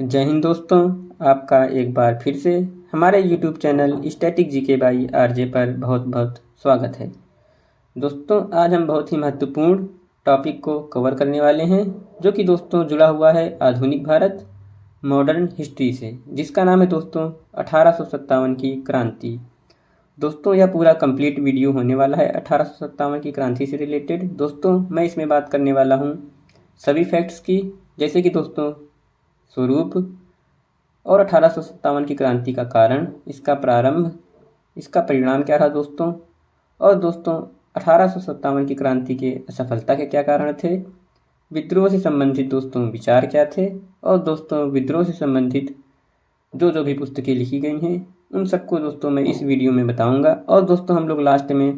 जय हिंद दोस्तों, आपका एक बार फिर से हमारे YouTube channel static GK by RJ पर बहुत बहुत स्वागत है। दोस्तों, आज हम बहुत ही महत्वपूर्ण टॉपिक को कवर करने वाले हैं, जो कि दोस्तों जुड़ा हुआ है आधुनिक भारत मॉडर्न हिस्ट्री से, जिसका नाम है दोस्तों 1857 की क्रांति। दोस्तों, यह पूरा कंप्लीट वीडियो होने वाला है 1857 की क्रांति से रिलेटेड। दोस्तों, मैं इसमें बात करने वाला हूँ सभी फैक्ट्स की, जैसे कि दोस्तों स्वरूप और 1857 की क्रांति का कारण, इसका प्रारंभ, इसका परिणाम क्या रहा दोस्तों, और दोस्तों 1857 की क्रांति के असफलता के क्या कारण थे, विद्रोह से संबंधित दोस्तों विचार क्या थे, और दोस्तों विद्रोह से संबंधित जो भी पुस्तकें लिखी गई हैं उन सबको दोस्तों मैं इस वीडियो में बताऊंगा। और दोस्तों हम लोग लास्ट में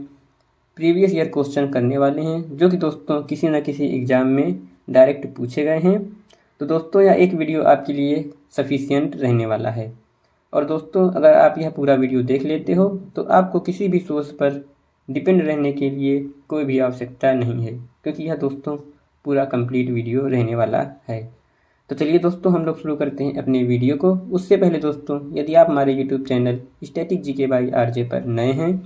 प्रीवियस ईयर क्वेश्चन करने वाले हैं, जो कि दोस्तों किसी न किसी एग्जाम में डायरेक्ट पूछे गए हैं। तो दोस्तों यह एक वीडियो आपके लिए सफिशिएंट रहने वाला है। और दोस्तों अगर आप यह पूरा वीडियो देख लेते हो तो आपको किसी भी सोर्स पर डिपेंड रहने के लिए कोई भी आवश्यकता नहीं है, क्योंकि यह दोस्तों पूरा कंप्लीट वीडियो रहने वाला है। तो चलिए दोस्तों हम लोग शुरू करते हैं अपने वीडियो को। उससे पहले दोस्तों यदि आप हमारे YouTube channel static GK by RJ पर नए हैं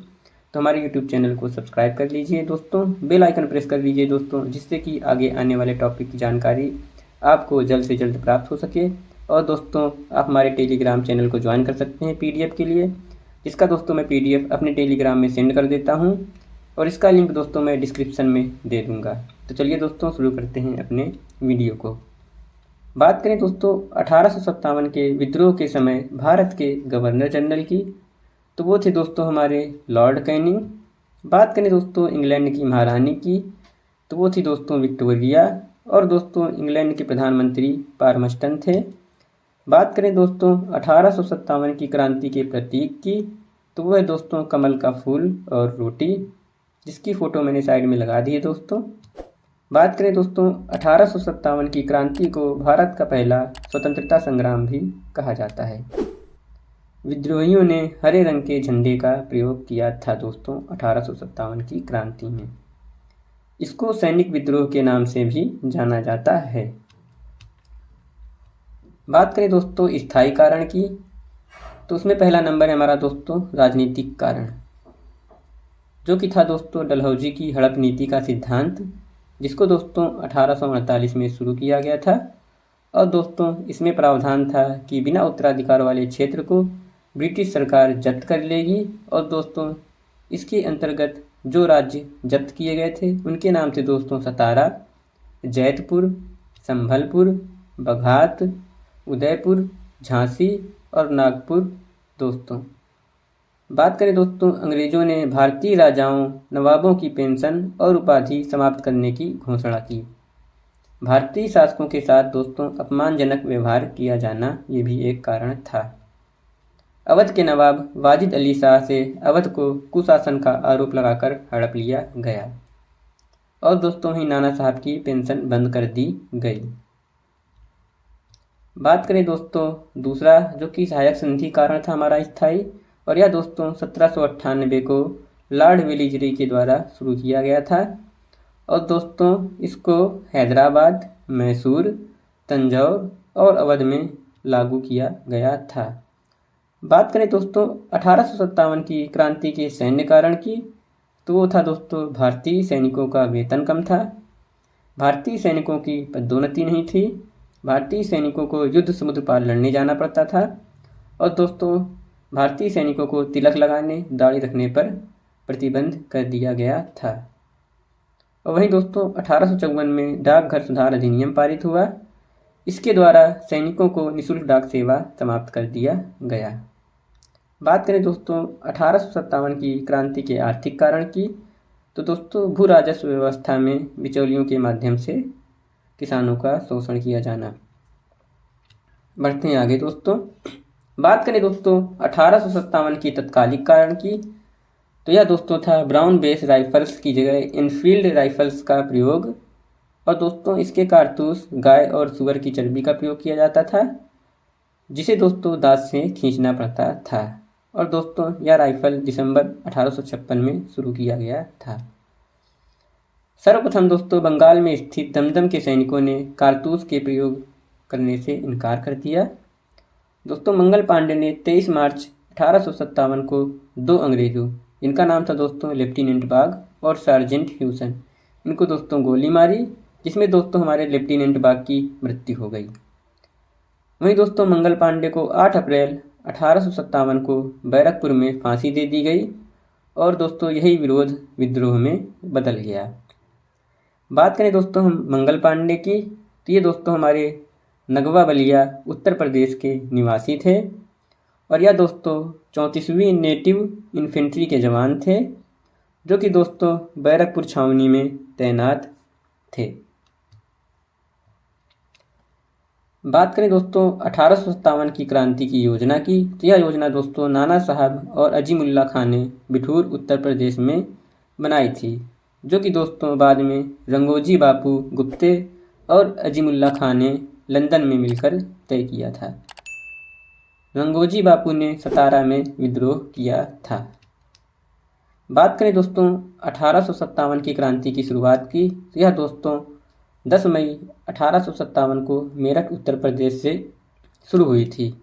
तो हमारे यूट्यूब चैनल को सब्सक्राइब कर लीजिए दोस्तों, बेल आइकन प्रेस कर लीजिए दोस्तों, जिससे कि आगे आने वाले टॉपिक की जानकारी आपको जल्द से जल्द प्राप्त हो सके। और दोस्तों आप हमारे टेलीग्राम चैनल को ज्वाइन कर सकते हैं पीडीएफ के लिए, जिसका दोस्तों मैं पीडीएफ अपने टेलीग्राम में सेंड कर देता हूं, और इसका लिंक दोस्तों मैं डिस्क्रिप्शन में दे दूंगा। तो चलिए दोस्तों शुरू करते हैं अपने वीडियो को। बात करें दोस्तों 1857 के विद्रोह के समय भारत के गवर्नर जनरल की, तो वो थे दोस्तों हमारे लॉर्ड कैनिंग। बात करें दोस्तों इंग्लैंड की महारानी की, तो वो थी दोस्तों विक्टोरिया, और दोस्तों इंग्लैंड के प्रधानमंत्री पार्मस्टन थे। बात करें दोस्तों 1857 की क्रांति के प्रतीक की, तो वो है दोस्तों कमल का फूल और रोटी, जिसकी फ़ोटो मैंने साइड में लगा दी है दोस्तों। बात करें दोस्तों 1857 की क्रांति को भारत का पहला स्वतंत्रता संग्राम भी कहा जाता है। विद्रोहियों ने हरे रंग के झंडे का प्रयोग किया था दोस्तों 1857 की क्रांति में। इसको सैनिक विद्रोह के नाम से भी जाना जाता है। बात करें दोस्तों स्थायी कारण की, तो उसमें पहला नंबर है हमारा दोस्तों राजनीतिक कारण, जो कि था दोस्तों डलहौजी की हड़प नीति का सिद्धांत, जिसको दोस्तों 1848 में शुरू किया गया था। और दोस्तों इसमें प्रावधान था कि बिना उत्तराधिकार वाले क्षेत्र को ब्रिटिश सरकार जब्त कर लेगी, और दोस्तों इसके अंतर्गत जो राज्य जब्त किए गए थे उनके नाम थे दोस्तों सतारा, जैतपुर, संभलपुर, बघात, उदयपुर, झांसी और नागपुर दोस्तों। बात करें दोस्तों अंग्रेजों ने भारतीय राजाओं नवाबों की पेंशन और उपाधि समाप्त करने की घोषणा की। भारतीय शासकों के साथ दोस्तों अपमानजनक व्यवहार किया जाना ये भी एक कारण था। अवध के नवाब वाजिद अली शाह से अवध को कुशासन का आरोप लगाकर हड़प लिया गया, और दोस्तों ही नाना साहब की पेंशन बंद कर दी गई। बात करें दोस्तों दूसरा, जो कि सहायक संधि कारण था हमारा स्थायी, और यह दोस्तों 1798 को लॉर्ड वेलिस्ली के द्वारा शुरू किया गया था, और दोस्तों इसको हैदराबाद, मैसूर, तंजौर और अवध में लागू किया गया था। बात करें दोस्तों 1857 की क्रांति के सैन्य कारण की, तो वो था दोस्तों भारतीय सैनिकों का वेतन कम था। भारतीय सैनिकों की पदोन्नति नहीं थी। भारतीय सैनिकों को युद्ध समुद्र पार लड़ने जाना पड़ता था, और दोस्तों भारतीय सैनिकों को तिलक लगाने, दाढ़ी रखने पर प्रतिबंध कर दिया गया था। और वहीं दोस्तों 1854 में डाकघर सुधार अधिनियम पारित हुआ। इसके द्वारा सैनिकों को निःशुल्क डाक सेवा समाप्त कर दिया गया। बात करें दोस्तों 1857 की क्रांति के आर्थिक कारण की, तो दोस्तों भू राजस्व व्यवस्था में बिचौलियों के माध्यम से किसानों का शोषण किया जाना। बढ़ते हैं आगे दोस्तों। बात करें दोस्तों 1857 की तत्कालिक कारण की, तो यह दोस्तों था ब्राउन बेस राइफल्स की जगह इनफील्ड राइफल्स का प्रयोग, और दोस्तों इसके कारतूस गाय और सुअर की चर्बी का प्रयोग किया जाता था, जिसे दोस्तों दांत से खींचना पड़ता था। और दोस्तों यह राइफल दिसंबर 1856 में शुरू किया गया था। सर्वप्रथम दोस्तों बंगाल में स्थित दमदम के सैनिकों ने कारतूस के प्रयोग करने से इनकार कर दिया। दोस्तों मंगल पांडे ने 23 मार्च 1857 को 2 अंग्रेजों, इनका नाम था दोस्तों लेफ्टिनेंट बाग और सार्जेंट ह्यूसन, इनको दोस्तों गोली मारी, जिसमें दोस्तों हमारे लेफ्टिनेंट बाग की मृत्यु हो गई। वहीं दोस्तों मंगल पांडे को 8 अप्रैल 1857 को बैरकपुर में फांसी दे दी गई और दोस्तों यही विरोध विद्रोह में बदल गया। बात करें दोस्तों हम मंगल पांडे की, तो ये दोस्तों हमारे नगवा बलिया उत्तर प्रदेश के निवासी थे और यह दोस्तों 34वीं नेटिव इन्फेंट्री के जवान थे, जो कि दोस्तों बैरकपुर छावनी में तैनात थे। बात करें दोस्तों 1857 की क्रांति की योजना की, तो यह योजना दोस्तों नाना साहब और अजीमुल्ला खां ने बिठूर उत्तर प्रदेश में बनाई थी, जो कि दोस्तों बाद में रंगोजी बापू गुप्ते और अजीमुल्ला खां ने लंदन में मिलकर तय किया था। रंगोजी बापू ने सतारा में विद्रोह किया था। बात करें दोस्तों 1857 की क्रांति की शुरुआत की, तो यह दोस्तों 10 मई 1857 को मेरठ उत्तर प्रदेश से शुरू हुई थी।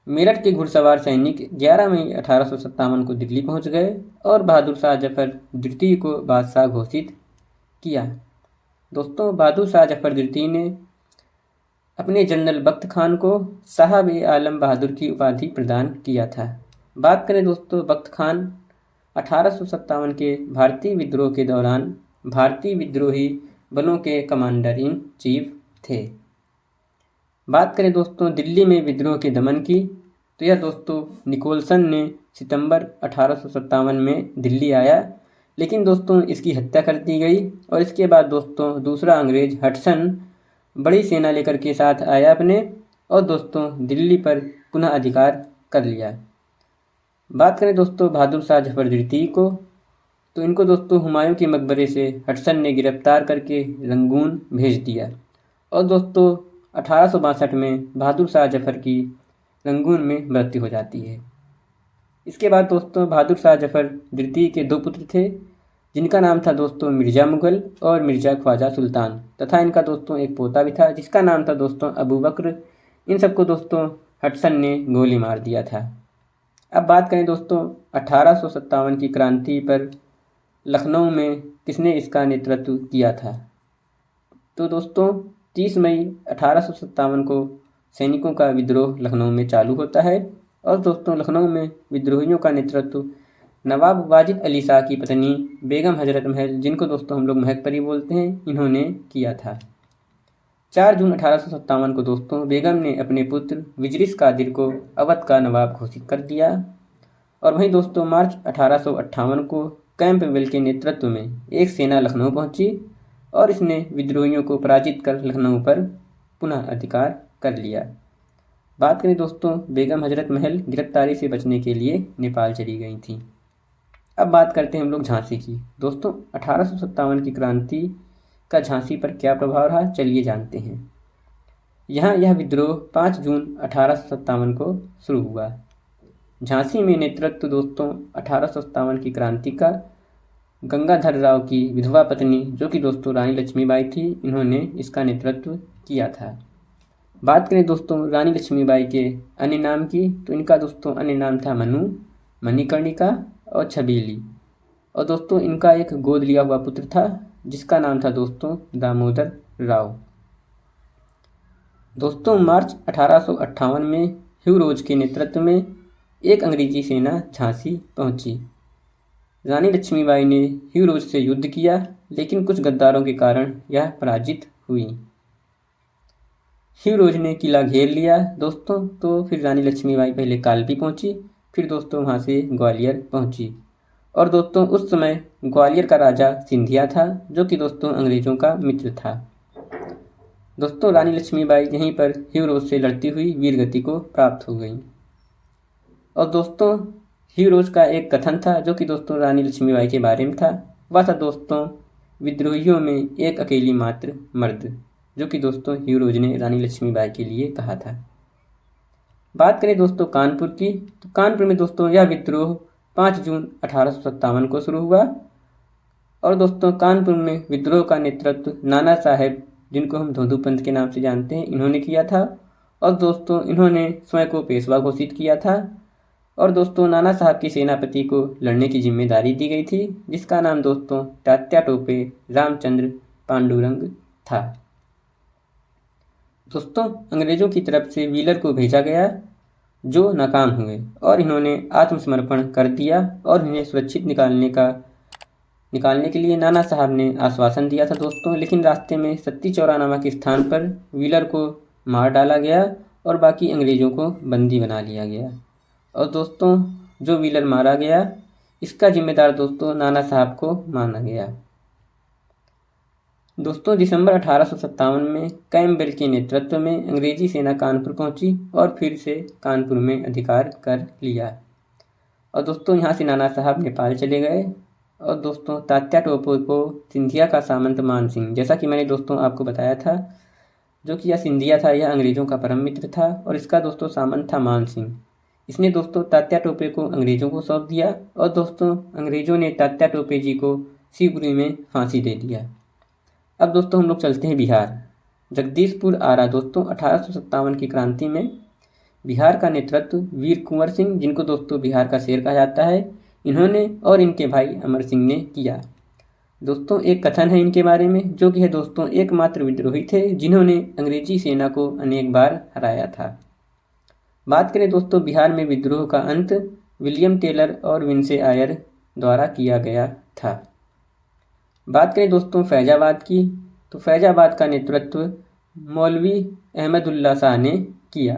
मेरठ के घुड़सवार सैनिक 11 मई 1857 को दिल्ली पहुंच गए और बहादुर शाह जफर द्वितीय को बादशाह घोषित किया। दोस्तों बहादुर शाह जफर द्वितीय ने अपने जनरल बख्त खान को साहब ए आलम बहादुर की उपाधि प्रदान किया था। बात करें दोस्तों बख्त खान 1857 के भारतीय विद्रोह के दौरान भारतीय विद्रोही बलों के कमांडर इन चीफ थे। बात करें दोस्तों दिल्ली में विद्रोह के दमन की, तो यह दोस्तों निकोलसन ने सितंबर 1857 में दिल्ली आया, लेकिन दोस्तों इसकी हत्या कर दी गई और इसके बाद दोस्तों दूसरा अंग्रेज हडसन बड़ी सेना लेकर के साथ आया अपने और दोस्तों दिल्ली पर पुनः अधिकार कर लिया। बात करें दोस्तों बहादुर शाह जफर द्वितीय को, तो इनको दोस्तों हुमायूं के मकबरे से हडसन ने गिरफ्तार करके रंगून भेज दिया और दोस्तों 1862 में बहादुर शाह जफर की रंगून में मृत्यु हो जाती है। इसके बाद दोस्तों बहादुर शाह जफर द्वितीय के 2 पुत्र थे, जिनका नाम था दोस्तों मिर्ज़ा मुगल और मिर्ज़ा ख्वाजा सुल्तान, तथा इनका दोस्तों एक पोता भी था जिसका नाम था दोस्तों अबू बकर। इन सबको दोस्तों हडसन ने गोली मार दिया था। अब बात करें दोस्तों 1857 की क्रांति पर लखनऊ में किसने इसका नेतृत्व किया था, तो दोस्तों 30 मई 1857 को सैनिकों का विद्रोह लखनऊ में चालू होता है और दोस्तों लखनऊ में विद्रोहियों का नेतृत्व नवाब वाजिद अली शाह की पत्नी बेगम हजरत महल, जिनको दोस्तों हम लोग महकपरी बोलते हैं, इन्होंने किया था। 4 जून 1857 को दोस्तों बेगम ने अपने पुत्र विजरिस कादिर को अवध का नवाब घोषित कर दिया और वहीं दोस्तों मार्च 1858 को कैंपबेल के नेतृत्व में एक सेना लखनऊ पहुंची और इसने विद्रोहियों को पराजित कर लखनऊ पर पुनः अधिकार कर लिया। बात करें दोस्तों बेगम हजरत महल गिरफ्तारी से बचने के लिए नेपाल चली गई थी। अब बात करते हैं हम लोग झांसी की। दोस्तों 1857 की क्रांति का झांसी पर क्या प्रभाव रहा, चलिए जानते हैं। यहाँ यह विद्रोह 5 जून 1857 को शुरू हुआ। झांसी में नेतृत्व दोस्तों 1857 की क्रांति का गंगाधर राव की विधवा पत्नी, जो कि दोस्तों रानी लक्ष्मीबाई थी, इन्होंने इसका नेतृत्व किया था। बात करें दोस्तों रानी लक्ष्मीबाई के अन्य नाम की, तो इनका दोस्तों अन्य नाम था मनु, मणिकर्णिका और छबीली और दोस्तों इनका एक गोद लिया हुआ पुत्र था जिसका नाम था दोस्तों दामोदर राव। दोस्तों मार्च 1858 में ह्यू रोज के नेतृत्व में एक अंग्रेजी सेना झांसी पहुंची। रानी लक्ष्मीबाई ने ह्यू रोज से युद्ध किया, लेकिन कुछ गद्दारों के कारण यह पराजित हुई। ह्यू रोज ने किला घेर लिया दोस्तों, तो फिर रानी लक्ष्मीबाई पहले कालपी पहुंची, फिर दोस्तों वहां से ग्वालियर पहुंची और दोस्तों उस समय ग्वालियर का राजा सिंधिया था, जो कि दोस्तों अंग्रेजों का मित्र था। दोस्तों रानी लक्ष्मीबाई यहीं पर ह्यू रोज से लड़ती हुई वीरगति को प्राप्त हो गई और दोस्तों ह्यू रोज का एक कथन था जो कि दोस्तों रानी लक्ष्मीबाई के बारे में था। वह था दोस्तों विद्रोहियों में एक अकेली मात्र मर्द, जो कि दोस्तों ह्यू रोज ने रानी लक्ष्मीबाई के लिए कहा था। बात करें दोस्तों कानपुर की, तो कानपुर में दोस्तों यह विद्रोह 5 जून 1857 को शुरू हुआ और दोस्तों कानपुर में विद्रोह का नेतृत्व नाना साहेब जिनको हम धोधू पंत के नाम से जानते हैं, इन्होंने किया था। और दोस्तों इन्होंने स्वयं को पेशवा घोषित किया था। और दोस्तों नाना साहब की सेनापति को लड़ने की जिम्मेदारी दी गई थी, जिसका नाम दोस्तों तात्या टोपे रामचंद्र पांडुरंग था। दोस्तों अंग्रेजों की तरफ से व्हीलर को भेजा गया, जो नाकाम हुए और इन्होंने आत्मसमर्पण कर दिया और इन्हें सुरक्षित निकालने के लिए नाना साहब ने आश्वासन दिया था दोस्तों। लेकिन रास्ते में सत्ती चौरा नामक स्थान पर व्हीलर को मार डाला गया और बाकी अंग्रेजों को बंदी बना लिया गया। और दोस्तों जो व्हीलर मारा गया, इसका जिम्मेदार दोस्तों नाना साहब को माना गया। दोस्तों दिसंबर 1857 में कैम्पबेल के नेतृत्व में अंग्रेजी सेना कानपुर पहुंची और फिर से कानपुर में अधिकार कर लिया। और दोस्तों यहाँ से नाना साहब नेपाल चले गए। और दोस्तों तात्या टोपे को सिंधिया का सामंत मान सिंह, जैसा कि मैंने दोस्तों आपको बताया था, जो कि यह सिंधिया था, यह अंग्रेजों का परम मित्र था और इसका दोस्तों सामंत था मान सिंह। इसने दोस्तों तात्या टोपे को अंग्रेजों को सौंप दिया और दोस्तों अंग्रेजों ने तात्या टोपे जी को शिवपुरी में फांसी दे दिया। अब दोस्तों हम लोग चलते हैं बिहार। जगदीशपुर आरा दोस्तों 1857 की क्रांति में बिहार का नेतृत्व वीर कुंवर सिंह, जिनको दोस्तों बिहार का शेर कहा जाता है, इन्होंने और इनके भाई अमर सिंह ने किया। दोस्तों एक कथन है इनके बारे में, जो कि है दोस्तों एकमात्र विद्रोही थे जिन्होंने अंग्रेजी सेना को अनेक बार हराया था। बात करें दोस्तों बिहार में विद्रोह का अंत विलियम टेलर और विंसे आयर द्वारा किया गया था। बात करें दोस्तों फैजाबाद की, तो फैजाबाद का नेतृत्व मौलवी अहमदुल्ला शाह ने किया।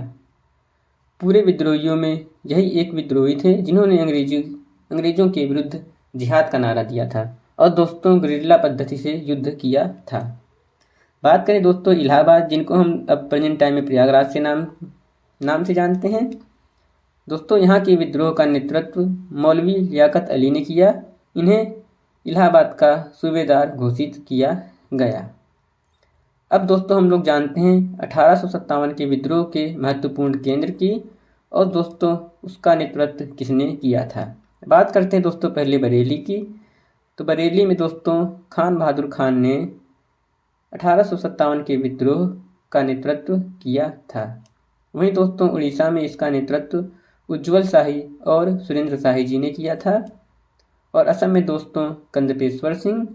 पूरे विद्रोहियों में यही एक विद्रोही थे जिन्होंने अंग्रेजों के विरुद्ध जिहाद का नारा दिया था और दोस्तों गुरिल्ला पद्धति से युद्ध किया था। बात करें दोस्तों इलाहाबाद, जिनको हम अब प्रेजेंट टाइम में प्रयागराज से नाम से जानते हैं। दोस्तों यहाँ के विद्रोह का नेतृत्व मौलवी लियाकत अली ने किया। इन्हें इलाहाबाद का सूबेदार घोषित किया गया। अब दोस्तों हम लोग जानते हैं 1857 के विद्रोह के महत्वपूर्ण केंद्र की और दोस्तों उसका नेतृत्व किसने किया था। बात करते हैं दोस्तों पहले बरेली की, तो बरेली में दोस्तों खान बहादुर खान ने 1857 के विद्रोह का नेतृत्व किया था। वहीं दोस्तों उड़ीसा में इसका नेतृत्व उज्ज्वल शाही और सुरेंद्र शाही जी ने किया था। और असम में दोस्तों कंदपेश्वर सिंह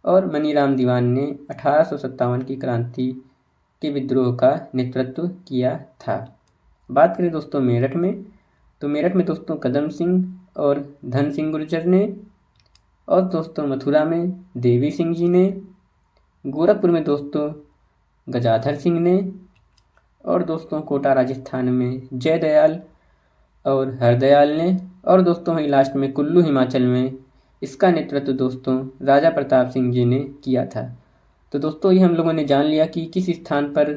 और मनीराम दीवान ने 1857 की क्रांति के विद्रोह का नेतृत्व किया था। बात करें दोस्तों मेरठ में, तो मेरठ में दोस्तों कदम सिंह और धन सिंह गुर्जर ने, और दोस्तों मथुरा में देवी सिंह जी ने, गोरखपुर में दोस्तों गजाधर सिंह ने, और दोस्तों कोटा राजस्थान में जयदयाल और हरदयाल ने, और दोस्तों वहीं लास्ट में कुल्लू हिमाचल में इसका नेतृत्व दोस्तों राजा प्रताप सिंह जी ने किया था। तो दोस्तों ये हम लोगों ने जान लिया कि किस स्थान पर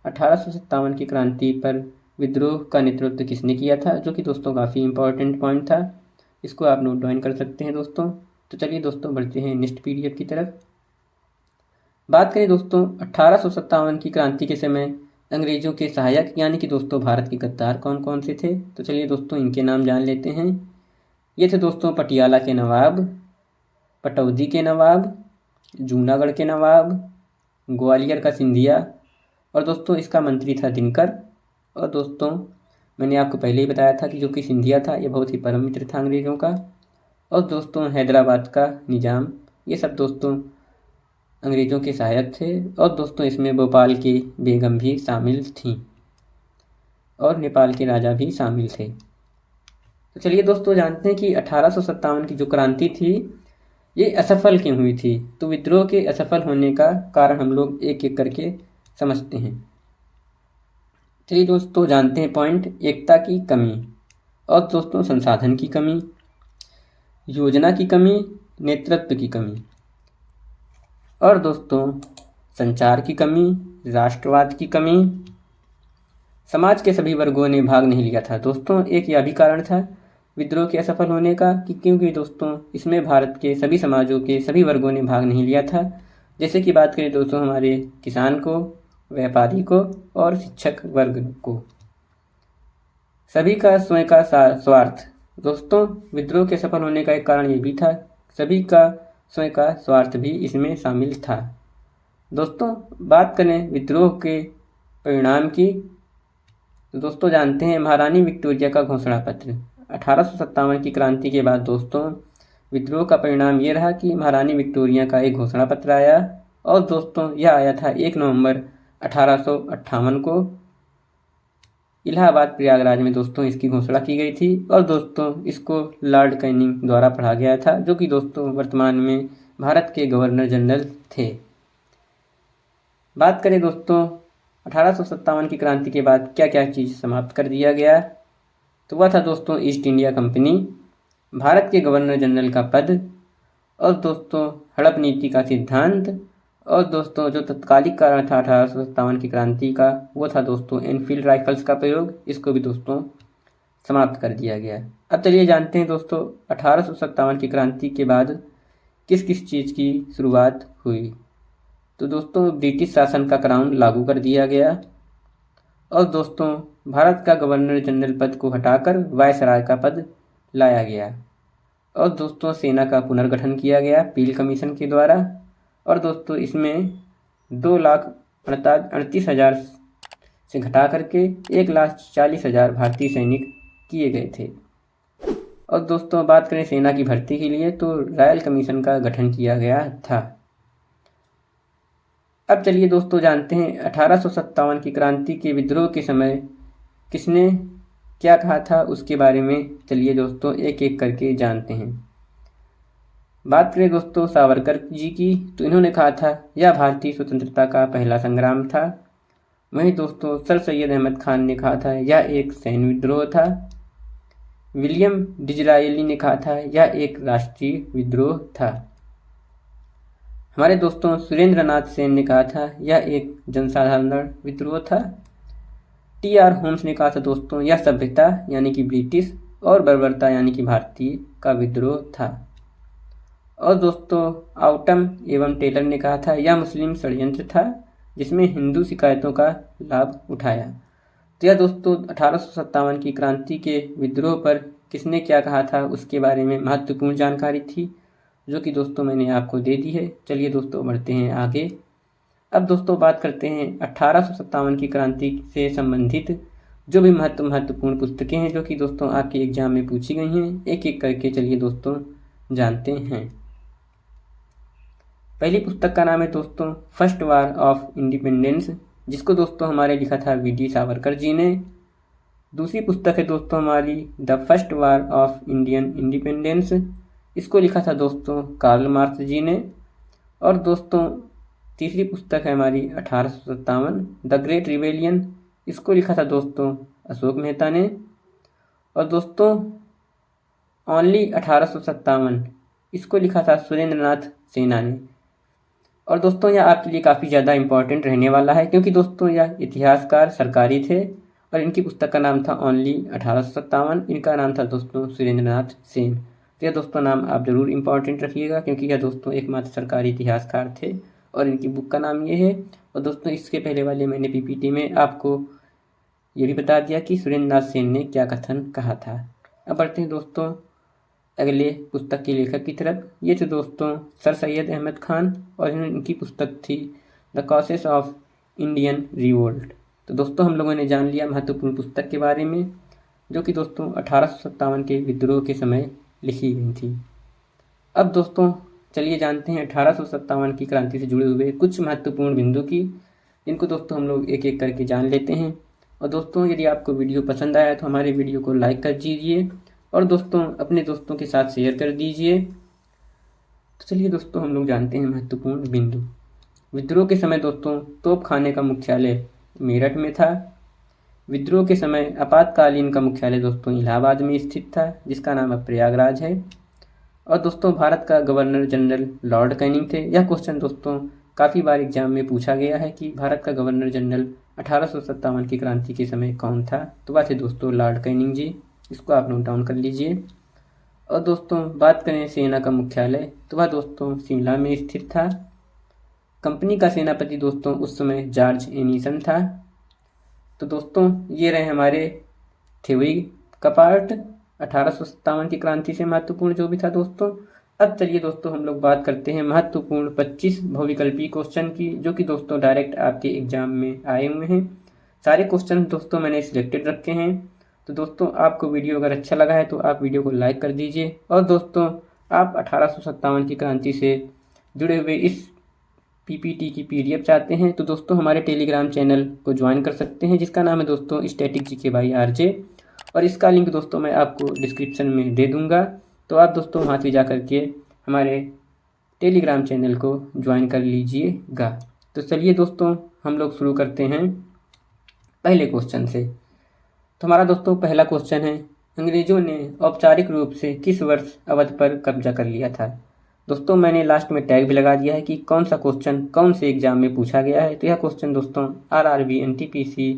1857 की क्रांति पर विद्रोह का नेतृत्व किसने किया था, जो कि दोस्तों काफ़ी इंपॉर्टेंट पॉइंट था। इसको आप नोट डाउन कर सकते हैं दोस्तों। तो चलिए दोस्तों बढ़ते हैं नेक्स्ट पीरियड की तरफ। बात करें दोस्तों 1857 की क्रांति के समय अंग्रेजों के सहायक यानी कि दोस्तों भारत के गद्दार कौन कौन से थे, तो चलिए दोस्तों इनके नाम जान लेते हैं। ये थे दोस्तों पटियाला के नवाब, पटौदी के नवाब, जूनागढ़ के नवाब, ग्वालियर का सिंधिया, और दोस्तों इसका मंत्री था दिनकर। और दोस्तों मैंने आपको पहले ही बताया था कि जो कि सिंधिया था ये बहुत ही परम मित्र था अंग्रेज़ों का। और दोस्तों हैदराबाद का निजाम, ये सब दोस्तों अंग्रेज़ों के सहायक थे। और दोस्तों इसमें भोपाल की बेगम भी शामिल थीं और नेपाल के राजा भी शामिल थे। तो चलिए दोस्तों जानते हैं कि 1857 की जो क्रांति थी ये असफल क्यों हुई थी। तो विद्रोह के असफल होने का कारण हम लोग एक एक करके समझते हैं। चलिए दोस्तों जानते हैं पॉइंट, एकता की कमी, और दोस्तों संसाधन की कमी, योजना की कमी, नेतृत्व की कमी, और दोस्तों संचार की कमी, राष्ट्रवाद की कमी, समाज के सभी वर्गों ने भाग नहीं लिया था। दोस्तों एक यह भी कारण था विद्रोह के असफल होने का कि क्योंकि दोस्तों इसमें भारत के सभी समाजों के सभी वर्गों ने भाग नहीं लिया था। जैसे कि बात करें दोस्तों हमारे किसान को, व्यापारी को और शिक्षक वर्ग को, सभी का स्वयं का स्वार्थ। दोस्तों विद्रोह के सफल होने का एक कारण ये भी था, सभी का स्वयं का स्वार्थ भी इसमें शामिल था। दोस्तों बात करें विद्रोह के परिणाम की, तो दोस्तों जानते हैं महारानी विक्टोरिया का घोषणा पत्र। 1857 की क्रांति के बाद दोस्तों विद्रोह का परिणाम ये रहा कि महारानी विक्टोरिया का एक घोषणा पत्र आया, और दोस्तों यह आया था 1 नवंबर 1858 को। इलाहाबाद प्रयागराज में दोस्तों इसकी घोषणा की गई थी, और दोस्तों इसको लॉर्ड कैनिंग द्वारा पढ़ा गया था, जो कि दोस्तों वर्तमान में भारत के गवर्नर जनरल थे। बात करें दोस्तों 1857 की क्रांति के बाद क्या क्या चीज़ समाप्त कर दिया गया, तो वह था दोस्तों ईस्ट इंडिया कंपनी, भारत के गवर्नर जनरल का पद, और दोस्तों हड़प नीति का सिद्धांत, और दोस्तों जो तत्कालिक कारण था 1857 की क्रांति का, वो था दोस्तों एनफील्ड राइफल्स का प्रयोग। इसको भी दोस्तों समाप्त कर दिया गया। अब चलिए जानते हैं दोस्तों 1857 की क्रांति के बाद किस किस चीज़ की शुरुआत हुई। तो दोस्तों ब्रिटिश शासन का क्राउन लागू कर दिया गया, और दोस्तों भारत का गवर्नर जनरल पद को हटाकर वायसराय का पद लाया गया, और दोस्तों सेना का पुनर्गठन किया गया पील कमीशन के द्वारा, और दोस्तों इसमें 2,38,000 से घटा करके 1,40,000 भारतीय सैनिक किए गए थे। और दोस्तों बात करें सेना की भर्ती के लिए, तो रॉयल कमीशन का गठन किया गया था। अब चलिए दोस्तों जानते हैं 1857 की क्रांति के विद्रोह के समय किसने क्या कहा था, उसके बारे में चलिए दोस्तों एक एक करके जानते हैं। बात करें दोस्तों सावरकर जी की, तो इन्होंने कहा था यह भारतीय स्वतंत्रता का पहला संग्राम था। वहीं दोस्तों सर सैयद अहमद खान ने कहा था यह एक सैन्य विद्रोह था। विलियम डिजरायली ने कहा था यह एक राष्ट्रीय विद्रोह था। हमारे दोस्तों सुरेंद्र नाथ सेन ने कहा था यह एक जनसाधारण विद्रोह था। टी.आर. होम्स ने कहा था दोस्तों यह सभ्यता यानी कि ब्रिटिश और बर्बरता यानी कि भारतीय का विद्रोह था। और दोस्तों आउटम एवं टेलर ने कहा था यह मुस्लिम षड्यंत्र था जिसमें हिंदू शिकायतों का लाभ उठाया। तो यह दोस्तों 1857 की क्रांति के विद्रोह पर किसने क्या कहा था उसके बारे में महत्वपूर्ण जानकारी थी, जो कि दोस्तों मैंने आपको दे दी है। चलिए दोस्तों बढ़ते हैं आगे। अब दोस्तों बात करते हैं 1857 की क्रांति से संबंधित जो भी महत्वपूर्ण पुस्तकें हैं जो कि दोस्तों आपके एग्जाम में पूछी गई हैं, एक एक करके चलिए दोस्तों जानते हैं। पहली पुस्तक का नाम है दोस्तों फर्स्ट वार ऑफ इंडिपेंडेंस, जिसको दोस्तों हमारे लिखा था वी.डी. सावरकर जी ने। दूसरी पुस्तक है दोस्तों हमारी the first war of Indian independence, इसको लिखा था दोस्तों कार्ल मार्क्स जी ने। और दोस्तों तीसरी पुस्तक है हमारी 1857 द ग्रेट रिबेलियन, इसको लिखा था दोस्तों अशोक मेहता ने। और दोस्तों ओनली 1857, इसको लिखा था सुरेंद्र नाथ सेना ने। और दोस्तों यह आपके लिए काफ़ी ज़्यादा इम्पॉर्टेंट रहने वाला है क्योंकि दोस्तों यह इतिहासकार सरकारी थे और इनकी पुस्तक का नाम था ओनली 1857, इनका नाम था दोस्तों सुरेंद्र नाथ सेन। तो यह दोस्तों नाम आप ज़रूर इम्पॉर्टेंट रखिएगा क्योंकि यह दोस्तों एकमात्र सरकारी इतिहासकार थे और इनकी बुक का नाम ये है। और दोस्तों इसके पहले वाले मैंने पीपीटी में आपको ये भी बता दिया कि सुरेंद्र नाथ सेन ने क्या कथन कहा था। अब बढ़ते हैं दोस्तों अगले पुस्तक के लेखक की तरफ। ये थे दोस्तों सर सैयद अहमद खान और इनकी पुस्तक थी the causes of Indian revolt. तो दोस्तों हम लोगों ने जान लिया महत्वपूर्ण पुस्तक के बारे में जो कि दोस्तों 1857 के विद्रोह के समय लिखी गई थी। अब दोस्तों चलिए जानते हैं 1857 की क्रांति से जुड़े हुए कुछ महत्वपूर्ण बिंदु की, इनको दोस्तों हम लोग एक एक करके जान लेते हैं। और दोस्तों यदि आपको वीडियो पसंद आया तो हमारे वीडियो को लाइक कर दीजिए और दोस्तों अपने दोस्तों के साथ शेयर कर दीजिए। तो चलिए दोस्तों हम लोग जानते हैं महत्वपूर्ण बिंदु। विद्रोह के समय दोस्तों तोप खाने का मुख्यालय मेरठ में था। विद्रोह के समय आपातकालीन का मुख्यालय दोस्तों इलाहाबाद में स्थित था जिसका नाम अब प्रयागराज है। और दोस्तों भारत का गवर्नर जनरल लॉर्ड कैनिंग थे। यह क्वेश्चन दोस्तों काफ़ी बार एग्जाम में पूछा गया है कि भारत का गवर्नर जनरल 1857 की क्रांति के समय कौन था, तो वह थे दोस्तों लॉर्ड कैनिंग जी, इसको आप नोट डाउन कर लीजिए। और दोस्तों बात करें सेना का मुख्यालय तो वह दोस्तों शिमला में स्थित था। कंपनी का सेनापति दोस्तों उस समय जॉर्ज एनीसन था। तो दोस्तों ये रहे हमारे थ्योरी का पार्ट 1857 की क्रांति से महत्वपूर्ण जो भी था दोस्तों। अब चलिए दोस्तों हम लोग बात करते हैं महत्वपूर्ण 25 बहुविकल्पी क्वेश्चन की, जो कि दोस्तों डायरेक्ट आपके एग्जाम में आए हुए हैं। सारे क्वेश्चन दोस्तों मैंने सिलेक्टेड रखे हैं। तो दोस्तों आपको वीडियो अगर अच्छा लगा है तो आप वीडियो को लाइक कर दीजिए। और दोस्तों आप 1857 की क्रांति से जुड़े हुए इस पीपीटी की पीडीएफ चाहते हैं तो दोस्तों हमारे टेलीग्राम चैनल को ज्वाइन कर सकते हैं, जिसका नाम है दोस्तों स्टैटिक जीके बाई आरजे, और इसका लिंक दोस्तों मैं आपको डिस्क्रिप्शन में दे दूंगा। तो आप दोस्तों वहाँ से जा करके हमारे टेलीग्राम चैनल को ज्वाइन कर लीजिएगा। तो चलिए दोस्तों हम लोग शुरू करते हैं पहले क्वेश्चन से। तो हमारा दोस्तों पहला क्वेश्चन है, अंग्रेजों ने औपचारिक रूप से किस वर्ष अवध पर कब्जा कर लिया था। दोस्तों मैंने लास्ट में टैग भी लगा दिया है कि कौन सा क्वेश्चन कौन से एग्जाम में पूछा गया है। तो यह क्वेश्चन दोस्तों आरआरबी एनटीपीसी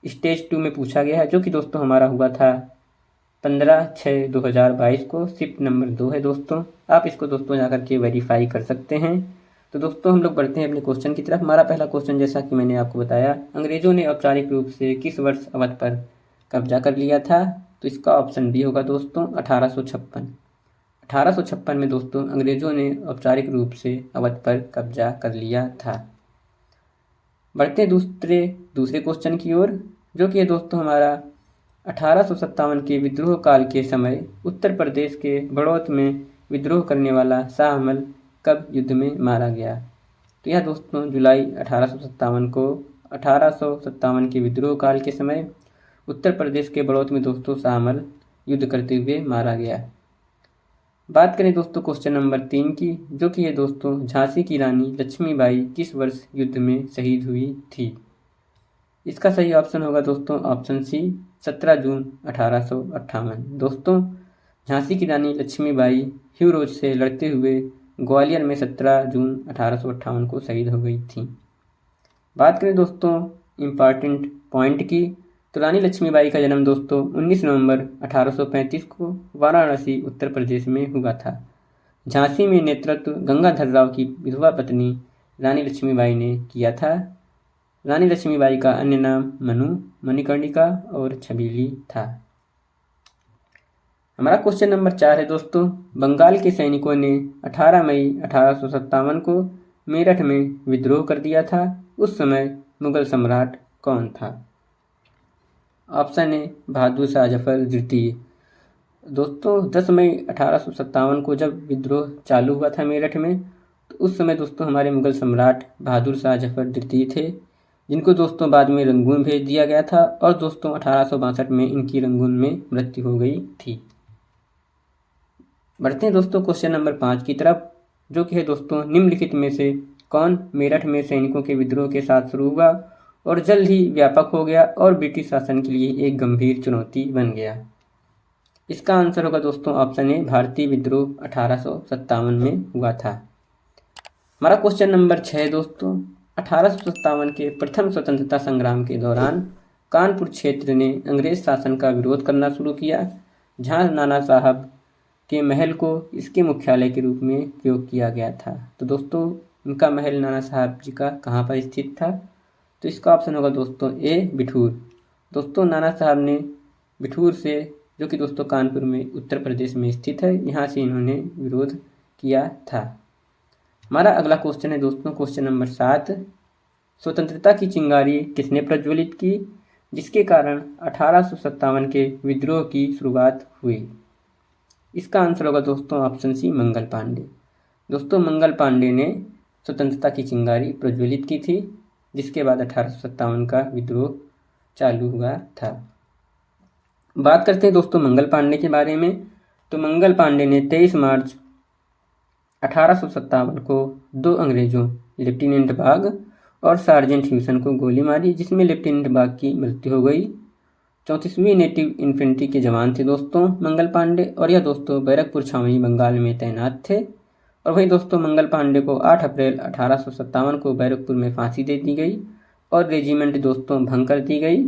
स्टेज 2 में पूछा गया है, जो कि दोस्तों हमारा हुआ था 15/6/2022 को। शिफ्ट नंबर 2 है दोस्तों, आप इसको दोस्तों जाकर के वेरीफाई कर सकते हैं। तो दोस्तों हम लोग बढ़ते हैं अपने क्वेश्चन की तरफ। हमारा पहला क्वेश्चन, जैसा कि मैंने आपको बताया, अंग्रेजों ने औपचारिक रूप से किस वर्ष अवध पर कब्जा कर लिया था। तो इसका ऑप्शन बी होगा दोस्तों 1856। 1856 में दोस्तों अंग्रेजों ने औपचारिक रूप से अवध पर कब्जा कर लिया था। बढ़ते हैं दूसरे क्वेश्चन की ओर, जो कि है दोस्तों हमारा 1857 के विद्रोह काल के समय उत्तर प्रदेश के बड़ौत में विद्रोह करने वाला शाह आलम कब युद्ध में मारा गया। तो यह दोस्तों जुलाई 1857 को 1857 के विद्रोह काल के समय उत्तर प्रदेश के बड़ौत में दोस्तों शाह आलम युद्ध करते हुए मारा गया। बात करें दोस्तों क्वेश्चन नंबर 3 की, जो कि है दोस्तों झांसी की रानी लक्ष्मीबाई किस वर्ष युद्ध में शहीद हुई थी। इसका सही ऑप्शन होगा दोस्तों ऑप्शन सी 17 जून 1858। दोस्तों झांसी की रानी लक्ष्मीबाई ह्यूरोज से लड़ते हुए ग्वालियर में 17 जून 1858 को शहीद हो गई थी। बात करें दोस्तों इम्पॉर्टेंट पॉइंट की, तो रानी लक्ष्मीबाई का जन्म दोस्तों 19 नवंबर 1835 को वाराणसी उत्तर प्रदेश में हुआ था। झांसी में नेतृत्व गंगाधर राव की विधवा पत्नी रानी लक्ष्मीबाई ने किया था। रानी लक्ष्मीबाई का अन्य नाम मनु, मणिकर्णिका और छबीली था। हमारा क्वेश्चन नंबर 4 है दोस्तों, बंगाल के सैनिकों ने 18 मई 1857 को मेरठ में विद्रोह कर दिया था। उस समय मुगल सम्राट कौन था। ऑप्शन ए बहादुर शाह जफर द्वितीय। दोस्तों 10 मई 1857 को जब विद्रोह चालू हुआ था मेरठ में, तो उस समय दोस्तों हमारे मुगल सम्राट बहादुर शाह जफर द्वितीय थे, जिनको दोस्तों बाद में रंगून भेज दिया गया था, और दोस्तों 1862 में इनकी रंगून में मृत्यु हो गई थी। बढ़ते हैं दोस्तों क्वेश्चन नंबर 5 की तरफ, जो कि है दोस्तों निम्नलिखित में से कौन मेरठ में सैनिकों के विद्रोह के साथ शुरू हुआ और जल्द ही व्यापक हो गया और ब्रिटिश शासन के लिए एक गंभीर चुनौती बन गया। इसका आंसर होगा दोस्तों ऑप्शन ए भारतीय विद्रोह 1857 में हुआ था। हमारा क्वेश्चन नंबर 6 दोस्तों, 1857 के प्रथम स्वतंत्रता संग्राम के दौरान कानपुर क्षेत्र ने अंग्रेज शासन का विरोध करना शुरू किया, जहां नाना साहब के महल को इसके मुख्यालय के रूप में प्रयोग किया गया था। तो दोस्तों इनका महल नाना साहब जी का कहाँ पर स्थित था। तो इसका ऑप्शन होगा दोस्तों ए बिठूर। दोस्तों नाना साहब ने बिठूर से, जो कि दोस्तों कानपुर में उत्तर प्रदेश में स्थित है, यहाँ से इन्होंने विरोध किया था। हमारा अगला क्वेश्चन है दोस्तों क्वेश्चन नंबर 7, स्वतंत्रता की चिंगारी किसने प्रज्वलित की, जिसके कारण 1857 के विद्रोह की शुरुआत हुई। इसका आंसर होगा दोस्तों ऑप्शन सी मंगल पांडे। दोस्तों मंगल पांडे ने स्वतंत्रता की चिंगारी प्रज्वलित की थी, जिसके बाद 1857 का विद्रोह चालू हुआ था। बात करते हैं दोस्तों मंगल पांडे के बारे में। तो मंगल पांडे ने 23 मार्च 1857 को 2 अंग्रेजों लेफ्टिनेंट बाग और सार्जेंट ह्यूसन को गोली मारी, जिसमें लेफ्टिनेंट बाग की मृत्यु हो गई। 34वीं नेटिव इन्फेंट्री के जवान थे दोस्तों मंगल पांडे, और यह दोस्तों बैरकपुर छावनी बंगाल में तैनात थे। और वहीं दोस्तों मंगल पांडे को 8 अप्रैल 1857 को बैरकपुर में फांसी दे दी गई और रेजिमेंट दोस्तों भंग कर दी गई।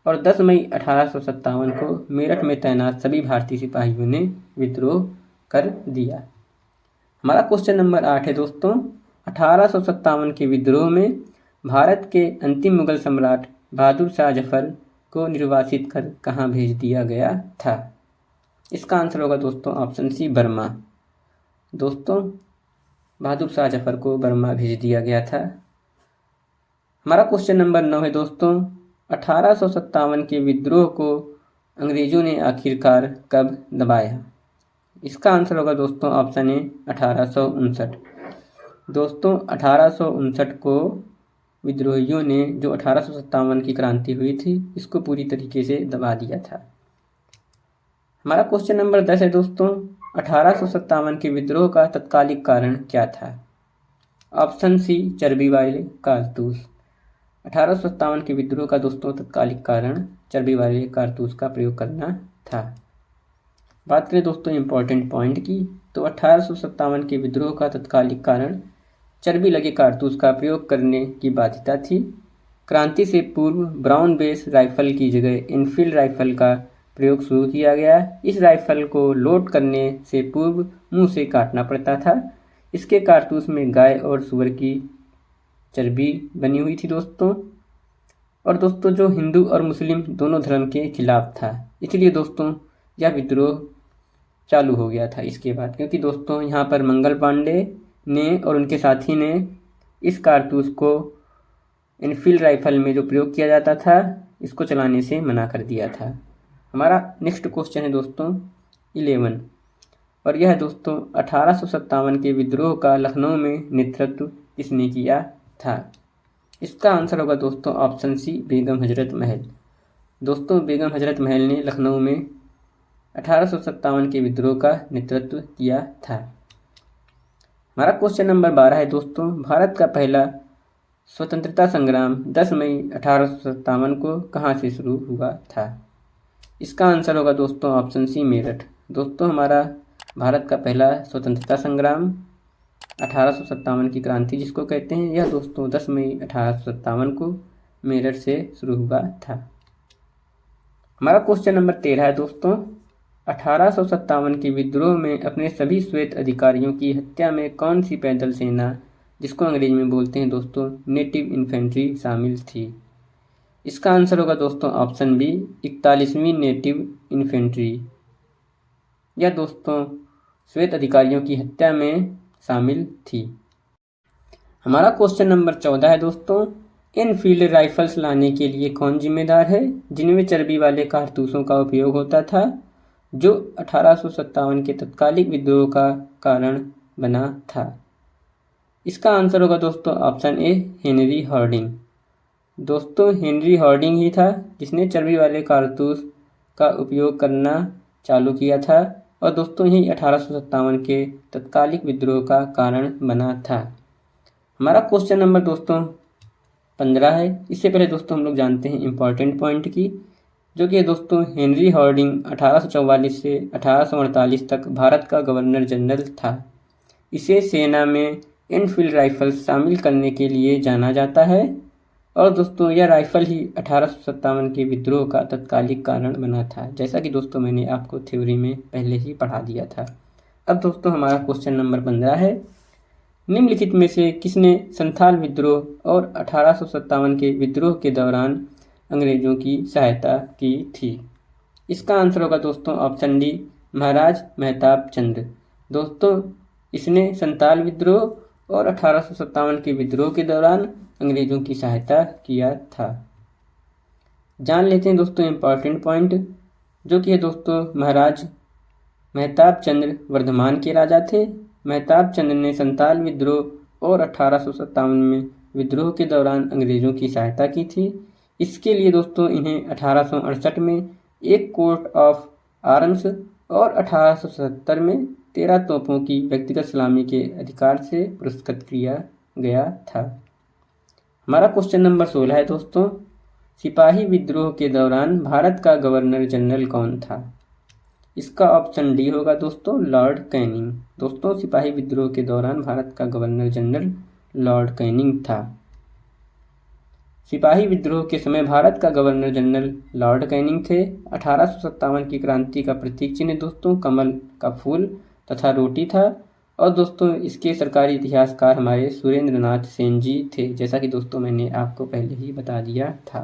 और 10 मई 1857 को मेरठ में तैनात सभी भारतीय सिपाहियों ने विद्रोह कर दिया। हमारा क्वेश्चन नंबर 8 है दोस्तों, 1857 के विद्रोह में भारत के अंतिम मुगल सम्राट बहादुर शाह जफर को निर्वासित कर कहाँ भेज दिया गया था। इसका आंसर होगा दोस्तों ऑप्शन सी बर्मा। दोस्तों बहादुर शाह जफर को बर्मा भेज दिया गया था। हमारा क्वेश्चन नंबर 9 है दोस्तों, 1857 के विद्रोह को अंग्रेजों ने आखिरकार कब दबाया? इसका आंसर होगा दोस्तों ऑप्शन ए 1859। दोस्तों 1859 को विद्रोहियों ने जो 1857 की क्रांति हुई थी इसको पूरी तरीके से दबा दिया था। हमारा क्वेश्चन नंबर 10 है दोस्तों, 1857 के विद्रोह का तत्कालिक कारण क्या था? ऑप्शन सी चर्बी वाले कारतूस। 1857 के विद्रोह का दोस्तों तत्कालिक कारण चर्बी वाले कारतूस का प्रयोग करना था। बात करें दोस्तों इम्पोर्टेंट पॉइंट की, तो 1857 के विद्रोह का तत्कालिक कारण चर्बी लगे कारतूस का प्रयोग करने की बाध्यता थी। क्रांति से पूर्व ब्राउन बेस राइफल की जगह इनफील्ड राइफल का प्रयोग शुरू किया गया। इस राइफल को लोड करने से पूर्व मुंह से काटना पड़ता था। इसके कारतूस में गाय और सूअर की चर्बी बनी हुई थी दोस्तों, और दोस्तों जो हिंदू और मुस्लिम दोनों धर्म के खिलाफ था, इसलिए दोस्तों यह विद्रोह चालू हो गया था इसके बाद, क्योंकि दोस्तों यहाँ पर मंगल पांडे ने और उनके साथी ने इस कारतूस को इनफील्ड राइफल में जो प्रयोग किया जाता था इसको चलाने से मना कर दिया था। हमारा नेक्स्ट क्वेश्चन है दोस्तों 11, और यह है दोस्तों 1857 के विद्रोह का लखनऊ में नेतृत्व किसने किया था? इसका आंसर होगा दोस्तों ऑप्शन सी बेगम हजरत महल। दोस्तों बेगम हजरत महल ने लखनऊ में 1857 के विद्रोह का नेतृत्व किया था। हमारा क्वेश्चन नंबर 12 है दोस्तों, भारत का पहला स्वतंत्रता संग्राम 10 मई 1857 को कहाँ से शुरू हुआ था? इसका आंसर होगा दोस्तों ऑप्शन सी मेरठ। दोस्तों हमारा भारत का पहला स्वतंत्रता संग्राम 1857 की क्रांति जिसको कहते हैं, यह दोस्तों 10 मई 1857 को मेरठ से शुरू हुआ था। हमारा क्वेश्चन नंबर 13 है दोस्तों, 1857 के विद्रोह में अपने सभी श्वेत अधिकारियों की हत्या में कौन सी पैदल सेना, जिसको अंग्रेजी में बोलते हैं दोस्तों नेटिव इन्फेंट्री, शामिल थी? इसका आंसर होगा दोस्तों ऑप्शन बी 41वीं नेटिव इन्फेंट्री। यह दोस्तों श्वेत अधिकारियों की हत्या में शामिल थी। हमारा क्वेश्चन नंबर 14 है दोस्तों, इनफील्ड राइफल्स लाने के लिए कौन जिम्मेदार है जिनमें चर्बी वाले कारतूसों का उपयोग होता था, जो 1857 के तत्कालिक विद्रोह का कारण बना था? इसका आंसर होगा दोस्तों ऑप्शन ए हेनरी हार्डिंग। दोस्तों हेनरी हार्डिंग ही था जिसने चर्बी वाले कारतूस का उपयोग करना चालू किया था, और दोस्तों यही 1857 के तत्कालिक विद्रोह का कारण बना था। हमारा क्वेश्चन नंबर दोस्तों 15 है। इससे पहले दोस्तों हम लोग जानते हैं इम्पॉर्टेंट पॉइंट की, जो कि दोस्तों हेनरी हार्डिंग 1844 से 1848 तक भारत का गवर्नर जनरल था। इसे सेना में इनफील्ड राइफल्स शामिल करने के लिए जाना जाता है, और दोस्तों यह राइफल ही 1857 के विद्रोह का तत्कालिक कारण बना था, जैसा कि दोस्तों मैंने आपको थ्योरी में पहले ही पढ़ा दिया था। अब दोस्तों हमारा क्वेश्चन नंबर 15 है, निम्नलिखित में से किसने संथाल विद्रोह और 1857 के विद्रोह के दौरान अंग्रेजों की सहायता की थी? इसका आंसर होगा दोस्तों ऑप्शन डी महाराज मेहताब चंद। दोस्तों इसने संथाल विद्रोह और 1857 के विद्रोह के दौरान अंग्रेजों की सहायता किया था। जान लेते हैं दोस्तों इम्पॉर्टेंट पॉइंट, जो कि है दोस्तों महाराज मेहताब चंद्र वर्धमान के राजा थे। मेहताब चंद्र ने संथाल विद्रोह और 1857 में विद्रोह के दौरान अंग्रेजों की सहायता की थी। इसके लिए दोस्तों इन्हें 1868 में एक कोट ऑफ आर्म्स और 1870 में 13 तोपों की व्यक्तिगत सलामी के अधिकार से पुरस्कृत किया गया था। हमारा क्वेश्चन नंबर 16 है दोस्तों, सिपाही विद्रोह के दौरान भारत का गवर्नर जनरल कौन था? इसका ऑप्शन डी होगा दोस्तों लॉर्ड कैनिंग। दोस्तों सिपाही विद्रोह के दौरान भारत का गवर्नर जनरल लॉर्ड कैनिंग था। सिपाही विद्रोह के समय भारत का गवर्नर जनरल लॉर्ड कैनिंग थे। 1857 की क्रांति का प्रतीक चिन्ह दोस्तों कमल का फूल तथा रोटी था, और दोस्तों इसके सरकारी इतिहासकार हमारे सुरेंद्र नाथ सेन जी थे, जैसा कि दोस्तों मैंने आपको पहले ही बता दिया था।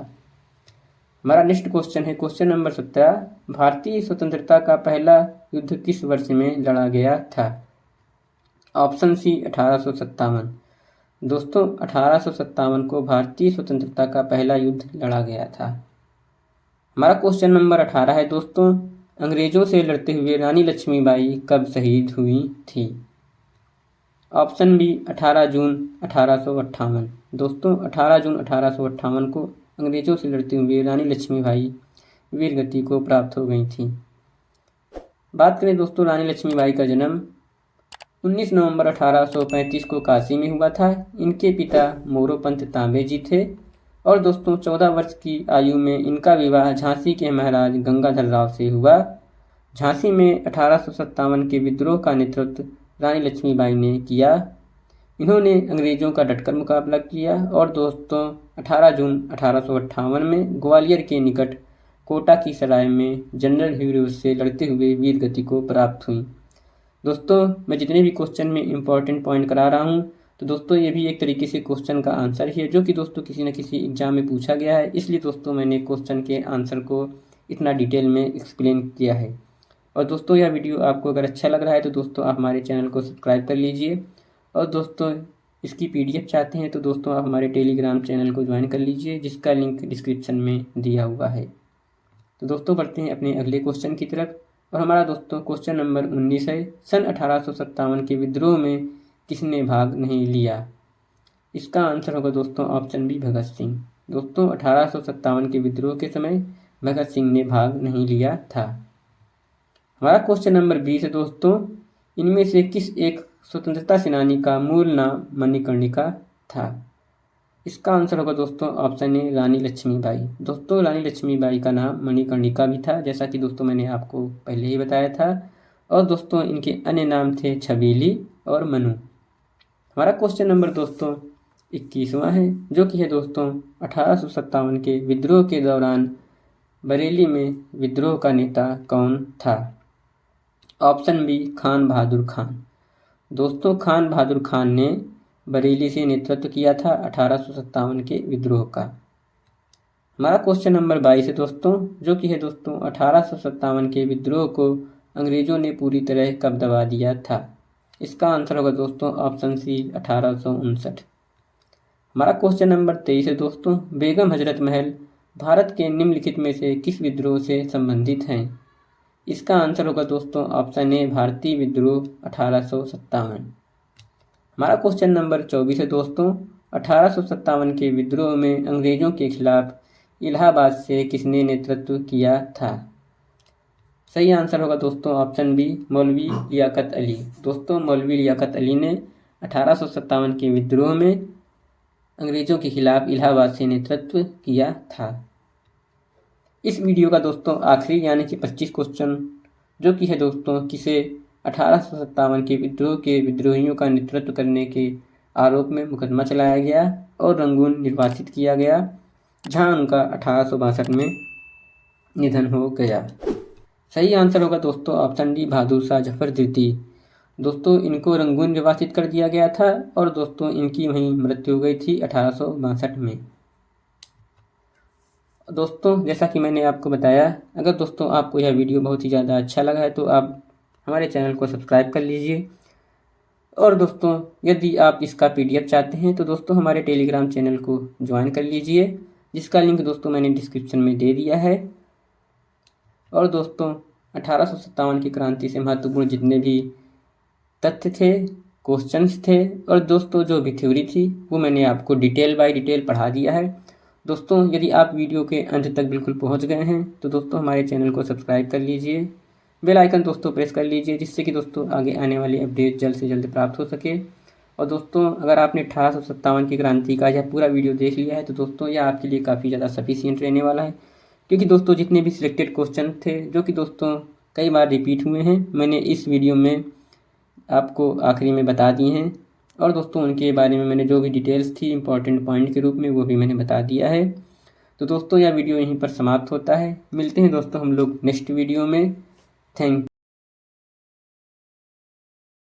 हमारा नेक्स्ट क्वेश्चन है क्वेश्चन नंबर 17, भारतीय स्वतंत्रता का पहला युद्ध किस वर्ष में लड़ा गया था? Option C 1857। दोस्तों 1857 को भारतीय स्वतंत्रता का पहला युद्ध लड़ा गया था। हमारा क्वेश्चन नंबर 18 है दोस्तों, अंग्रेजों से लड़ते हुए रानी लक्ष्मीबाई कब शहीद हुई थी? ऑप्शन बी 18 जून 1858। दोस्तों 18 जून 1858 को अंग्रेजों से लड़ते हुए रानी लक्ष्मीबाई वीरगति को प्राप्त हो गई थी। बात करें दोस्तों रानी लक्ष्मीबाई का जन्म 19 नवंबर 1835 को काशी में हुआ था। इनके पिता मोरोपंत तांबे जी थे और दोस्तों 14 वर्ष की आयु में इनका विवाह झांसी के महाराज गंगाधर राव से हुआ। झांसी में 1857 के विद्रोह का नेतृत्व रानी लक्ष्मीबाई ने किया। इन्होंने अंग्रेजों का डटकर मुकाबला किया और दोस्तों 18 जून 1858 में ग्वालियर के निकट कोटा की सराय में जनरल ह्यूरोज से लड़ते हुए वीरगति को प्राप्त हुई। दोस्तों मैं जितने भी क्वेश्चन में इंपॉर्टेंट पॉइंट करा रहा हूँ तो दोस्तों ये भी एक तरीके से क्वेश्चन का आंसर ही है, जो कि दोस्तों किसी न किसी एग्जाम में पूछा गया है। इसलिए दोस्तों मैंने क्वेश्चन के आंसर को इतना डिटेल में एक्सप्लेन किया है। और दोस्तों यह वीडियो आपको अगर अच्छा लग रहा है तो दोस्तों आप हमारे चैनल को सब्सक्राइब कर लीजिए। और दोस्तों इसकी PDF चाहते हैं तो दोस्तों आप हमारे टेलीग्राम चैनल को ज्वाइन कर लीजिए, जिसका लिंक डिस्क्रिप्शन में दिया हुआ है। तो दोस्तों बढ़ते हैं अपने अगले क्वेश्चन की तरफ। और हमारा दोस्तों क्वेश्चन नंबर 19 है, सन 1857 के विद्रोह में किसने भाग नहीं लिया? इसका आंसर होगा दोस्तों ऑप्शन बी भगत सिंह। दोस्तों 1857 के विद्रोह के समय भगत सिंह ने भाग नहीं लिया था। हमारा क्वेश्चन नंबर 20 है दोस्तों, इनमें से किस एक स्वतंत्रता सेनानी का मूल नाम मणिकर्णिका था? इसका आंसर होगा दोस्तों ऑप्शन ए रानी लक्ष्मीबाई। दोस्तों रानी लक्ष्मीबाई का नाम मणिकर्णिका भी था, जैसा कि दोस्तों मैंने आपको पहले ही बताया था। और दोस्तों इनके अन्य नाम थे छबीली और मनु। हमारा क्वेश्चन नंबर दोस्तों 21वां है, जो कि है दोस्तों 1857 के विद्रोह के दौरान बरेली में विद्रोह का नेता कौन था? ऑप्शन बी खान बहादुर खान। दोस्तों खान बहादुर खान ने बरेली से नेतृत्व किया था 1857 के विद्रोह का। हमारा क्वेश्चन नंबर 22 है दोस्तों, जो कि है दोस्तों 1857 के विद्रोह को अंग्रेजों ने पूरी तरह कब दबा दिया था? इसका आंसर होगा दोस्तों ऑप्शन सी 1859। हमारा क्वेश्चन नंबर 23 है दोस्तों, बेगम हजरत महल भारत के निम्नलिखित में से किस विद्रोह से संबंधित हैं? इसका आंसर होगा दोस्तों ऑप्शन ए भारतीय विद्रोह 1857। हमारा क्वेश्चन नंबर 24 है दोस्तों, 1857 के विद्रोह में अंग्रेजों के खिलाफ इलाहाबाद से किसने नेतृत्व किया था? सही आंसर होगा दोस्तों ऑप्शन बी मौलवी लियाकत अली। दोस्तों मौलवी लियाकत अली ने 1857 के विद्रोह में अंग्रेजों के खिलाफ इलाहाबाद से नेतृत्व किया था। इस वीडियो का दोस्तों आखिरी यानी कि 25 क्वेश्चन, जो कि है दोस्तों किसे 1857 के विद्रोह के विद्रोहियों का नेतृत्व करने के आरोप में मुकदमा चलाया गया और रंगून निर्वासित किया गया, जहां उनका 1862 में निधन हो गया। सही आंसर होगा दोस्तों ऑप्शन डी बहादुर शाह जफर द्वितीय। दोस्तों इनको रंगून निर्वासित कर दिया गया था और दोस्तों इनकी वहीं मृत्यु हो गई थी 1862 में। दोस्तों जैसा कि मैंने आपको बताया, अगर दोस्तों आपको यह वीडियो बहुत ही ज़्यादा अच्छा लगा है तो आप हमारे चैनल को सब्सक्राइब कर लीजिए। और दोस्तों यदि आप इसका PDF चाहते हैं तो दोस्तों हमारे टेलीग्राम चैनल को ज्वाइन कर लीजिए, जिसका लिंक दोस्तों मैंने डिस्क्रिप्शन में दे दिया है। और दोस्तों 1857 की क्रांति से महत्वपूर्ण जितने भी तथ्य थे, क्वेश्चंस थे और दोस्तों जो भी थ्योरी थी वो मैंने आपको डिटेल बाय डिटेल पढ़ा दिया है। दोस्तों यदि आप वीडियो के अंत तक बिल्कुल पहुंच गए हैं तो दोस्तों हमारे चैनल को सब्सक्राइब कर लीजिए, बेल आइकन दोस्तों प्रेस कर लीजिए, जिससे कि दोस्तों आगे आने वाली अपडेट जल्द से जल्द प्राप्त हो सके। और दोस्तों अगर आपने 1857 की क्रांति का यह पूरा वीडियो देख लिया है तो दोस्तों यह आपके लिए काफ़ी ज़्यादा सफिशिएंट रहने वाला है, क्योंकि दोस्तों जितने भी सिलेक्टेड क्वेश्चन थे जो कि दोस्तों कई बार रिपीट हुए हैं, मैंने इस वीडियो में आपको आखिरी में बता दिए हैं। और दोस्तों उनके बारे में मैंने जो भी डिटेल्स थी इंपॉर्टेंट पॉइंट के रूप में वो भी मैंने बता दिया है। तो दोस्तों यह वीडियो यहीं पर समाप्त होता है। मिलते हैं दोस्तों हम लोग नेक्स्ट वीडियो में। थैंक